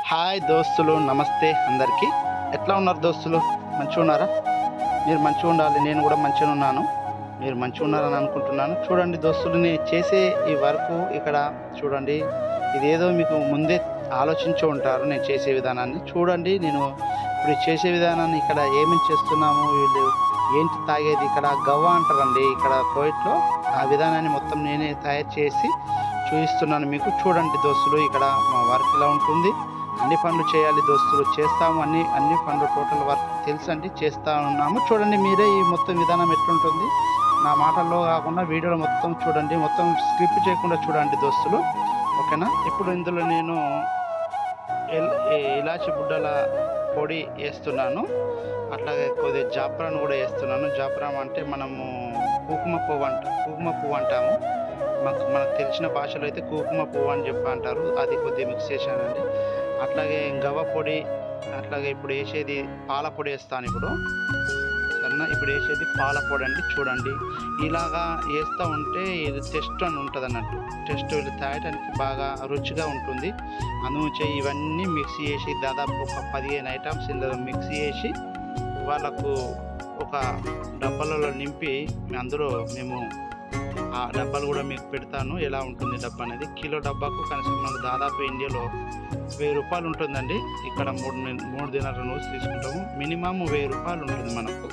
Hi దోస్తులు, నమస్తే అందరికీ. ఎట్లా ఉన్నారు దోస్తులు? మంచిగా ఉన్నారా? మీరు మంచిగా ఉండాలి, నేను కూడా మంచిగా ఉన్నాను. మీరు మంచిగా ఉన్నారని అనుకుంటున్నాను. చూడండి దోస్తులు, నేను చేసే ఈ వర్క్ ఇక్కడ చూడండి. ఇదేదో మీకు ముందే ఆలోచించి ఉంటారు నేను చేసే విధానాన్ని. చూడండి, నేను ఇప్పుడు చేసే విధానాన్ని ఇక్కడ ఏమేమి చేస్తున్నాము, వీళ్ళు ఏంటి తాగేది, ఇక్కడ గవ్వ అంటారండి ఇక్కడ కోయిట్లో. ఆ విధానాన్ని మొత్తం నేనే తయారు చేసి చూపిస్తున్నాను మీకు. చూడండి దోస్తులు, ఇక్కడ మా వర్క్ ఇలా ఉంటుంది. అన్ని పనులు చేయాలి దోస్తులు, చేస్తాము. అన్ని పనులు టోటల్ వర్క్ తెలుసండి, చేస్తూ ఉన్నాము. చూడండి మీరే ఈ మొత్తం విధానం ఎట్లుంటుంది. నా మాటల్లో కాకుండా వీడియోలో మొత్తం చూడండి, మొత్తం స్కిప్ చేయకుండా చూడండి దోస్తులు, ఓకేనా? ఇప్పుడు ఇందులో నేను ఇలాచి బుడ్డల పొడి వేస్తున్నాను. అట్లాగే కొద్దిగా జాఫ్రాన్ కూడా వేస్తున్నాను. జాఫ్రాన్ అంటే మనము కుంకుమ పువ్వు అంటాము. మనకు తెలిసిన భాషలో అయితే కుంకుమ పువ్వు అని చెప్పి అంటారు. అది కొద్దిగా మిక్స్ చేశానండి. అట్లాగే గవ్వ పొడి, అట్లాగే ఇప్పుడు వేసేది పాల పొడి వేస్తాను. ఇప్పుడు వేసేది పాల పొడి అండి. చూడండి, ఇలాగా వేస్తూ ఉంటే ఇది టెస్ట్ అని ఉంటుంది అన్నట్టు. టెస్ట్ తాగడానికి బాగా రుచిగా ఉంటుంది. అందుచే ఇవన్నీ మిక్స్ చేసి దాదాపు ఒక 15 ఐటమ్స్ ఇందులో మిక్స్ చేసి వాళ్ళకు ఒక డబ్బాలలో నింపి అందులో మేము ఆ డబ్బాలు కూడా మీకు పెడతాను. ఎలా ఉంటుంది డబ్బా అనేది. కిలో డబ్బాకు కనీసం మనకు దాదాపు ఇండియాలో 1000 రూపాయలు ఉంటుందండి. ఇక్కడ మూడు దినాల రోజు తీసుకుంటాము. మినిమం 1000 రూపాయలు ఉంటుంది మనకు.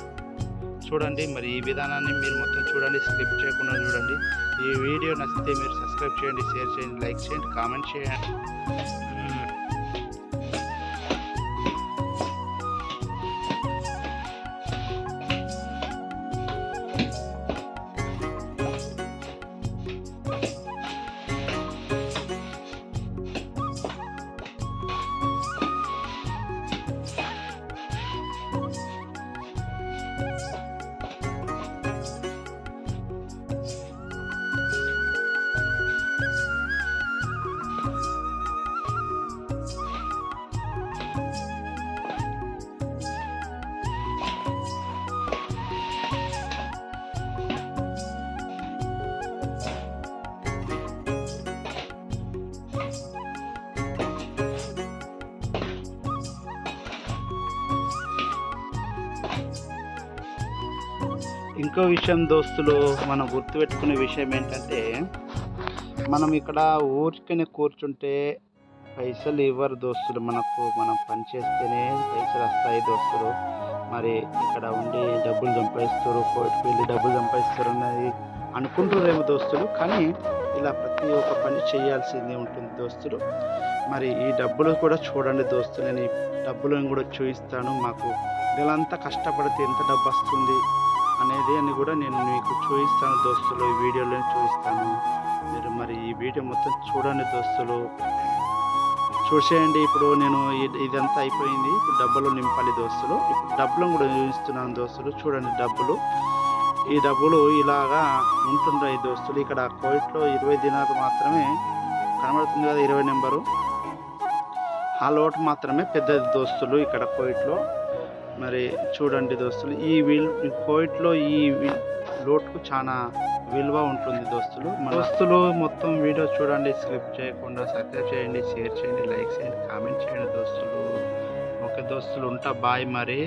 చూడండి, మరి ఈ విధానాన్ని మీరు మొత్తం చూడండి, స్కిప్ చేయకుండా చూడండి. ఈ వీడియో నచ్చితే మీరు సబ్స్క్రైబ్ చేయండి, షేర్ చేయండి, లైక్ చేయండి, కామెంట్ చేయండి. ఇంకో విషయం దోస్తులు, మనం గుర్తుపెట్టుకునే విషయం ఏంటంటే, మనం ఇక్కడ ఊరికనే కూర్చుంటే పైసలు ఇవ్వరు దోస్తులు. మనం పని చేస్తేనే పైసలు వస్తాయి దోస్తులు. మరి ఇక్కడ ఉండి డబ్బులు సంపాదిస్తారు, కోర్టుకు వెళ్ళి డబ్బులు సంపాదిస్తారు అన్నది అనుకుంటున్నారేమో దోస్తులు. కానీ ఇలా ప్రతి ఒక్క పని చేయాల్సిందే ఉంటుంది దోస్తులు. మరి ఈ డబ్బులు కూడా చూడండి దోస్తులు, నేను ఈ డబ్బులను కూడా చూపిస్తాను. మాకు వీళ్ళంతా కష్టపడితే ఎంత డబ్బు వస్తుంది అనేది అని కూడా నేను మీకు చూపిస్తాను దోస్తులు. ఈ వీడియోలో చూపిస్తాను. మీరు మరి ఈ వీడియో మొత్తం చూడండి దోస్తులు, చూసేయండి. ఇప్పుడు నేను ఇదంతా అయిపోయింది. ఇప్పుడు డబ్బులు నింపాలి దోస్తులు. ఇప్పుడు డబ్బులను కూడా చూపిస్తున్నాను దోస్తులు. చూడండి డబ్బులు, ఈ డబ్బులు ఇలాగా ఉంటుంటాయి దోస్తులు. ఇక్కడ కోయిట్లో 20 దినాలు మాత్రమే కనబడుతుంది కదా, 20 నెంబరు. ఆ లోటు మాత్రమే పెద్దది దోస్తులు ఇక్కడ కోయిట్లో. మరి చూడండి దోస్తులు, ఈ కోయిట్లో ఈ లోటుకు చాలా విలువ ఉంటుంది దోస్తులు. మొత్తం వీడియో చూడండి, స్కిప్ చేయకుండా. సబ్స్క్రైబ్ చేయండి, షేర్ చేయండి, లైక్ చేయండి, కామెంట్ చేయండి దోస్తులు. ఓకే దోస్తులు, ఉంటా. బాయ్ మరి.